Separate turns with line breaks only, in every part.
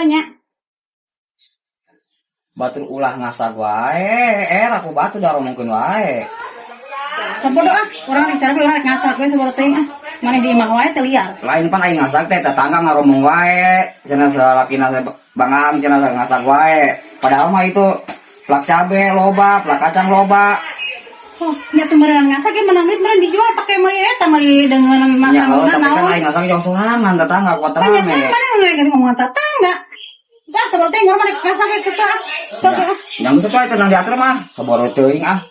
heula nya.
Batur ulah ngasak wae, aku batu da romongkeun wae.
Sabodo urang di sana urang ngasak we sabodo teuing Maneh di imah wae teh liar.
Lain pan aing ngasak teh tetangga ngaromong wae, cenah salakina bangang cenah ngasak wae. Padahal mah itu plak cabe loba, plak kacang loba.
Oh, nya tuh meureun ngasak ge menang meureun dijual pake meuli eta meuli dengan
Ya,
masa-masa
tapi kan
naon.
aing ngasak jong sorangan tetangga kuat
Kan
rame.
mana ngomong ngomong tetangga. Sabodo teuing urang ngasak ge teh. Sok
Yang sesuai tenang diatur mah, saboro teuing ah.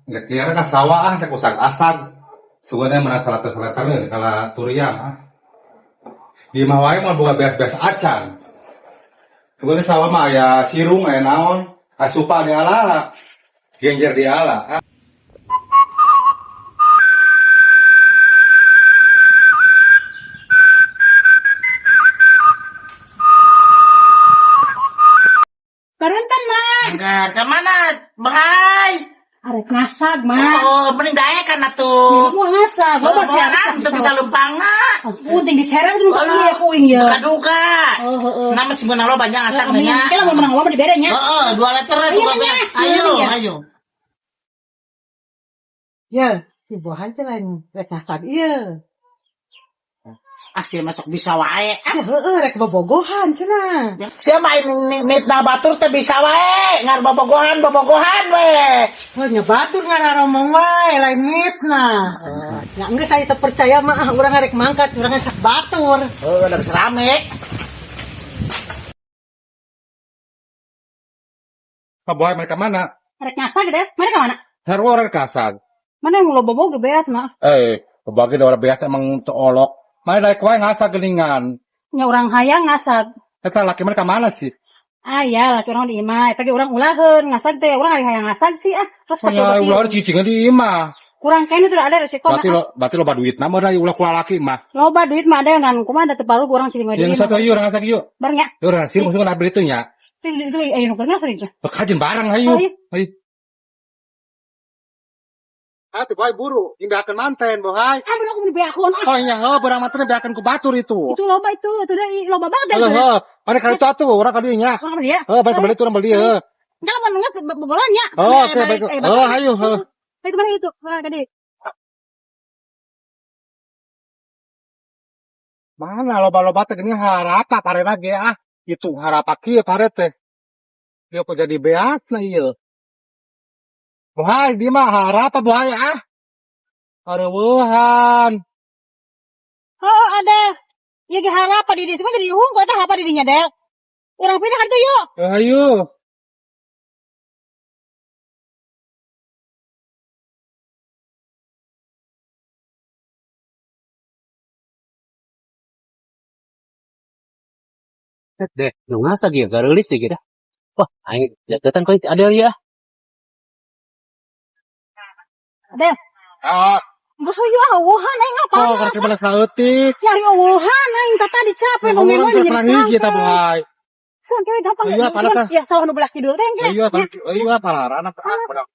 Nggak kira ka sawah rek usag-asag. Sugannya merasa latar-latarnya kala turiang. Di mah wae mah boga beas-beas acan. Sugannya sawah mah aya sirung aya naon, asupa di ala, genjer di ala.
Karenten mah.
Enggak, kemana, Bang?
Arek ngasak mah.
Oh, mending daek kan atuh.
Mau ngasak, gua pasti
Orang tuh bisa lempang na.
Penting diserang tuh kan ieu kuing ya.
Duka. Nama si Menang lo banyak ngasak nanya.
Kalau mau menang lama di berenya.
Heeh, 2 liter
Iya,
juga
iya,
Ayo,
iya.
ayo.
Ya, si bohan teh lain rek ngasak ieu.
Asyik masuk bisa wae.
Heeh, rek bobogohan cenah.
Siapa main mitna batur teh bisa wae. Ngan bobogohan we.
Oh, nya batur ngararomong wae lain mitna. Ya geus saya teu percaya mah urang rek mangkat, urang ngasak batur.
Oh, udah serame.
Kaboy mereka mana?
Arek ngasak deh. Mana ka mana?
Sarua rek kasag.
Mana yang lo bobo ge beas mah.
Kebagi da biasa emang olok. Mana daek wae ngasak geuningan.
Nya urang hayang ngasak.
Eta laki mereka mana sih?
Aya laki urang di imah eta ge urang ulaheun ngasak teh urang ari hayang ngasak sih terus
Nya ulah cicingan di imah.
kurang kene tuh ada resiko
Berarti loba duit na mah da ulah kula laki mah.
loba duit mah ada ngan kumaha da teu palu urang cing di
Yang
imah.
satu ieu urang ngasak ieu.
Bareng nya.
Urang sih maksudna abdi itu nya.
Itu aya nu keur ngasri itu.
Kajen barang hayu.
Oh, iya.
Hayu. Hati boy buru, indahkeun manten boy.
Bener aku dibeakon
Oh iya, barang manten beakeun ku batur itu.
Itu loba itu dari loba banget
Halo, mana kali itu atuh, orang kali nya.
Urang dia.
Balik kembali itu orang beli ya.
Jangan menengah bebolannya.
Oke, baik. Hayu,
Baik mana itu? Mana tadi?
Mana loba-loba teh gini harapa parena ge ah. Itu harapa kieu pare teh. Dia kok jadi beas na ieu. Bohay, di mah harapa bohay ah. Areueuhan.
Oh, ada. Ya ge harapa di dia semua jadi hungkul eta apa di dinya deh. Urang pindah kan tuh yuk.
Hayu.
Deh, nu ngasak ya, garulis deh kita. Wah, aing jatuhan kok ada ya.
Ada.
Ah,
Bos yo awuhan aing apa?
oh kerja balas saeutik.
Nyari awuhan aing tata dicape
Ngomong orang terpernah hiji eta bohay.
San kene gampang.
Iya, panas tah.
Ya salah nu belah kidul teh engke.
Iya, parah anak bedak.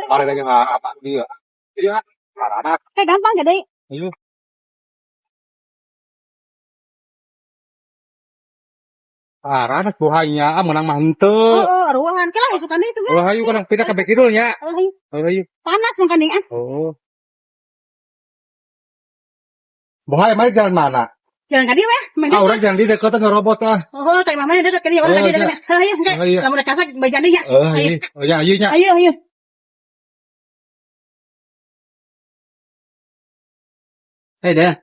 Pare lagi apa dia. Iya, parah anak.
Kayak gampang gede.
Iya. Parah anak buahnya, menang mah henteu.
Oh, aruhan kala isukan itu ge.
Oh, hayu kadang pindah ke bek kidulnya.
Oh, hayu.
Oh, hayu.
Panas mangkan ding an.
Oh. Bohay, mari jalan mana?
Jalan ka dieu we.
Ah, orang jalan di dekat ngerobot ah.
Oh, teh mama deket ka dieu urang ka dieu deket. Hayu engke.
Oh, iya.
Lamun kasak bajan deui nya.
Oh, hayu. Oh, ya, hayu nya.
Ayo, ayo.
Deh.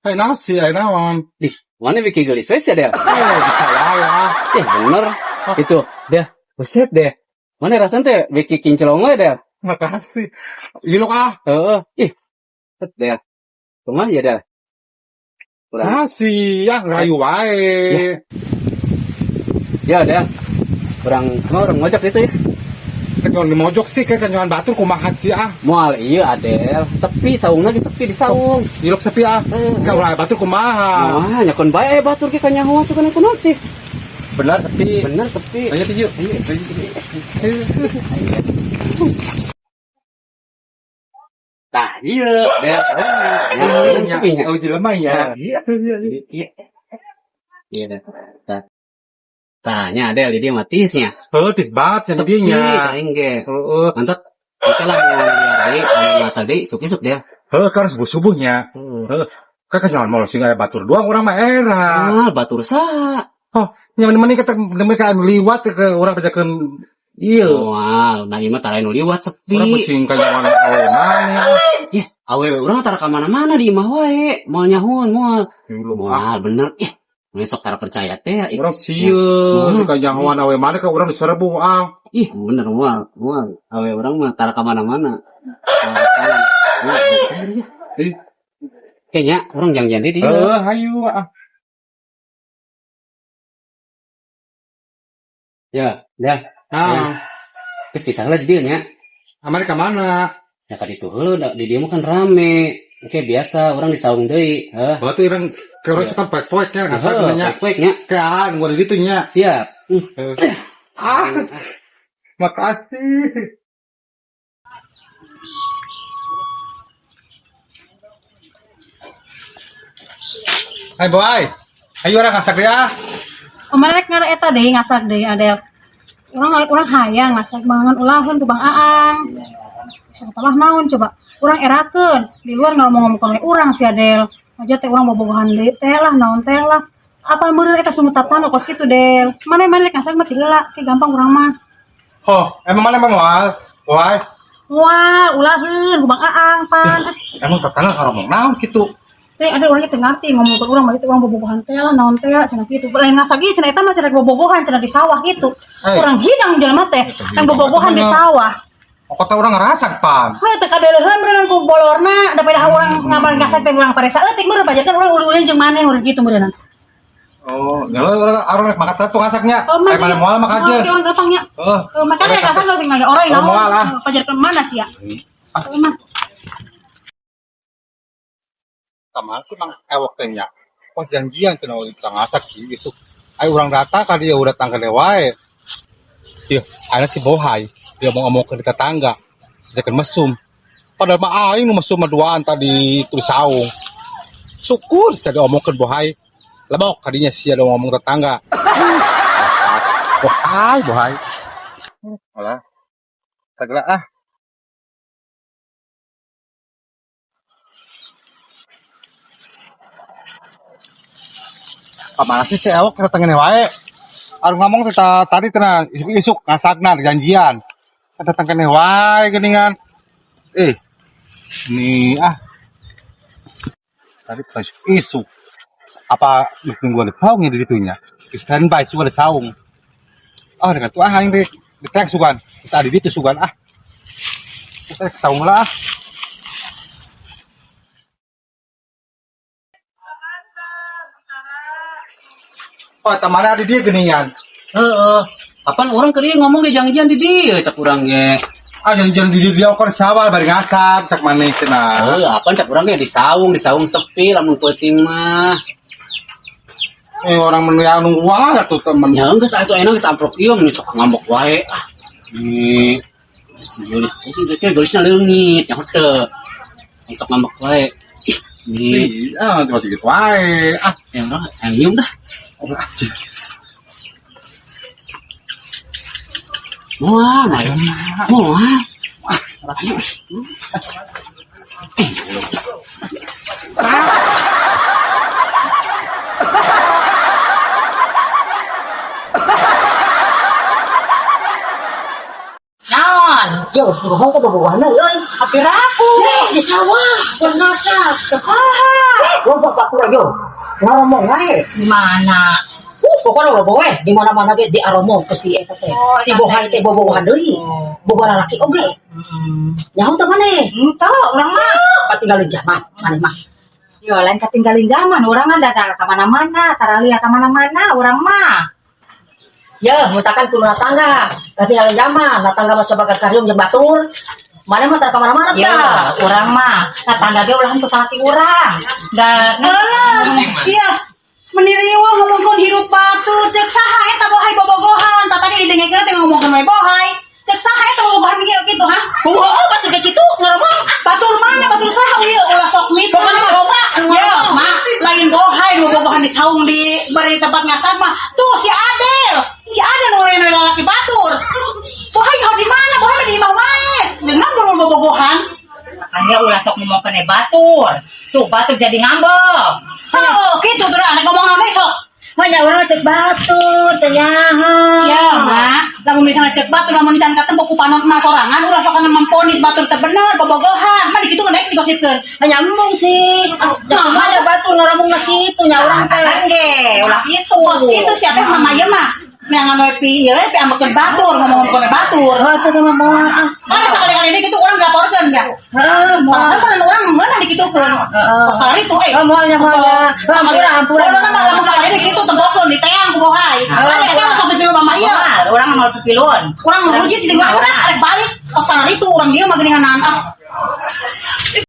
Hai nasi, hai naon.
Ih, mana bikin gelis wes ya, deh.
Bisa ya.
Bener. Itu, deh. Buset deh. Mana rasanya teh bikin kinclong we deh.
Makasih. Ilok ah.
Heeh. Ih. Set deh. Kumaha ya deh. Kurang.
Nasi, ya rayu wae.
Ya deh. Kurang ngojek itu ya.
Kenyon di mojok sih kayak kenyon batur kumaha sih ah.
Moal iya Adel, sepi saung lagi sepi di saung.
Ilok sepi ah. Kayak ulah batur kumaha.
Wah, nyakon bae batur ke kanyahoan suka kunaon sih.
Benar sepi.
Bener sepi.
Ayo tuh yuk.
Tah, iya, Del. Ya,
Oh jelema ya.
Iya. Iya, Del. Tanya Del, dia matisnya.
Heuh tis banget sih dinya.
Aing ge.
Heeh.
Mantap. Kita lah mau lihat deui, masak deui, suk-suk Del.
Heuh kan subuh-subuhnya. Heeh. Kan kenyon mau sing aya batur doang urang mah era.
Ah, batur sa.
Oh, nyaman mending kita demi kan liwat ke urang pejakeun ieu.
Wah, nah ieu mah tara nu liwat
Urang
sepi.
pusing kanyon awe mana.
Ih, awewe urang tara ka mana-mana di imah wae. Moal nyahoan, moal. Moal bener. Ih, besok tara percaya teh.
Urang sieun di kanyon awe mana ke urang diserbu ah.
Ih, bener moal. Awe urang mah tara ka mana-mana. Kayaknya orang jangan di dia.
Hayu ah.
Ya, dah.
Ah,
Terus pisah lah di dia nya.
amane ka mana?
Ya ka ditu heuh, di dia mah kan rame. Oke, biasa orang disaung deui. Heuh.
Berarti urang keros kan poek-poeknya ngasar nya.
Poek-poeknya.
Kan gua di ditu nya.
Siap.
Ah. Makasih. Hai boy. Ayo orang ngasak dia.
Kemarin ngara eta deh ngasak deh Adel. Orang hayang ngasak banget ulahan ke Bang Aang. Bisa tambah naon coba. Orang erakeun di luar ngomong ke urang si Adel. Aja teh urang bobogohan deui teh lah naon teh lah. Apa meureun eta sumutapna kos kitu Del. Mana rek ngasak mah heula, teh gampang urang mah.
Oh, emang mana moal? Boy.
Wah, ulaheun ku Bang Aang pan.
Emang tetangga karomong naon kitu.
Teh ada orang teu ngarti ngomong ke urang mah itu urang bobogohan teh lah naon teh cenah kitu. Lain ngasak ieu cenah eta mah cenah bobogohan cenah di sawah gitu.
Hey.
Urang hidang jelema teh yang bobogohan di sawah.
Kota orang ngerasak pan.
Heuh teh kadeulehan beunang ku bolorna da pada urang ngamal ngasak teh urang paresa eutik meureun pajakan urang uluin jeung maneh urang kitu meureunan.
Oh, ya orang rek makan tuh ngasaknya. Kayak mana moal mak aja.
Orang gampangnya. Makanya ngasak lo sing ngajak orang
Oh, moal ah.
pajakan mana sih ya? Mah.
Kamar sih mang ewok teh nya. Pas janjian cenah kita ngasak sih besok. Ayo urang datang ka dia udah tangga wae. Ieu, ana si bohai. Dia mau ngomong ke tetangga. Jakeun mesum. Padahal mah aing nu mesum mah duaan tadi tulis saung. Syukur saya diomongkeun bohai. Lebok kadinya sih ada ngomong tetangga. Bohai. Alah. Tagla ah. Kamana sih ewok datangin wae. Aduh ngomong kita tadi tenang isuk ngasakna janjian. Datangin wae geningan. Ini ah. Tadi pas isuk. Apa minggu ada saung di ditunya? Standby suka ada saung. Oh dengan tuh yang di tank sugan. Bisa di itu sugan ah. Saya ke saung lah. Oh, temannya ada dia geningan.
Kapan orang keur ngomong ge janjian di dieu cak urang ge.
Ah janjian di dia kok sawal bari ngasak cak maneh cenah.
Apaan cak urang ge di saung sepi lamun peuting mah.
Orang menuyang nunggu wae tuh temen.
Ya geus atuh ayeuna geus amprok ieu mun sok ngambok wae. Ah. Ni geus geusna leungit nya henteu. Sok ngambok wae. Ni
Cuma sedikit wae. Ah,
yang orang nyium dah. Wah, ayo.
Naon? Jauh suruh ke bobogohan euy. Hampir aku. Di sawah. Cek ngasak. Cek saha?
Gua bapak kurang yo. Ngomong wae.
Di mana?
Pokoknya lo boe di mana-mana ge diaromong ke si eta teh. Si bohai teh bobogohan deui. Bobogohan laki oge. Nyaho teh maneh?
Henteu urang mah.
Katinggalin zaman maneh mah.
Yo lain ketinggalin zaman, urang mah da ka mana-mana, tara lihat ka mana-mana urang mah.
Ya, mutakan kudu tangga. Tapi halin zaman, tangga mah coba karium jeung batur. Mana mah terka mana-mana
Ya, orang mah, nah tangga ge ulah henteu salaki urang. Da
Iya, meniriwa ngomongkeun hirup batu, cek saha eta bohay bobogohan, tadi didengekeun teh ngomongkeun we bohay. Cek saha eta bobogohan kitu ha?
Oh, batur kayak gitu ngomong.
Batur mana? Batur saha ieu ulah sok mit.
Pokona mah loba.
Ya, mah lain bohay bobogohan di saung di bari tempat ngasar mah. Tuh si Adel. Si Adel nu lalaki batur. Bohay di mana? Bohay di imah wae. Dengan baru bobogohan.
kan dia ulah sok ngomongkeun batur. Tuh batur jadi ngambek.
Oh, gitu tuh anak ngomong apa sok?
Hanya orang cek batur, tanyaha.
Ya, mak. Lamun misalnya cek batur lamun can ketemu ku panon mah sorangan ulah sok kana memponis batur teh bener bobogohan. Mah dikitu naik digosipkeun.
Nyambung sih. Nah, ada batur ngomong kitu nya urang teh. Ge, ulah kitu.
Kos itu siapa yang mama ieu mah? Yang anu epi ieu epi ambekeun batur ngomong-ngomongkeun batur.
Batur mah moal.
Karena sekali-kali ini gitu orang ngelaporkeun ya.
Heeh, moal.
Padahal kan orang ngeunah dikitukeun. Pas kali itu
Moalnya.
Ampura ampura. Orang mah lamun sekali ini gitu tembokeun di teang ku bohay. Ada kan sampai pilu mama ieu.
Urang mau pipilun.
Urang ngehujit di urang arek balik. Pas kali itu orang dia mah geuningan ah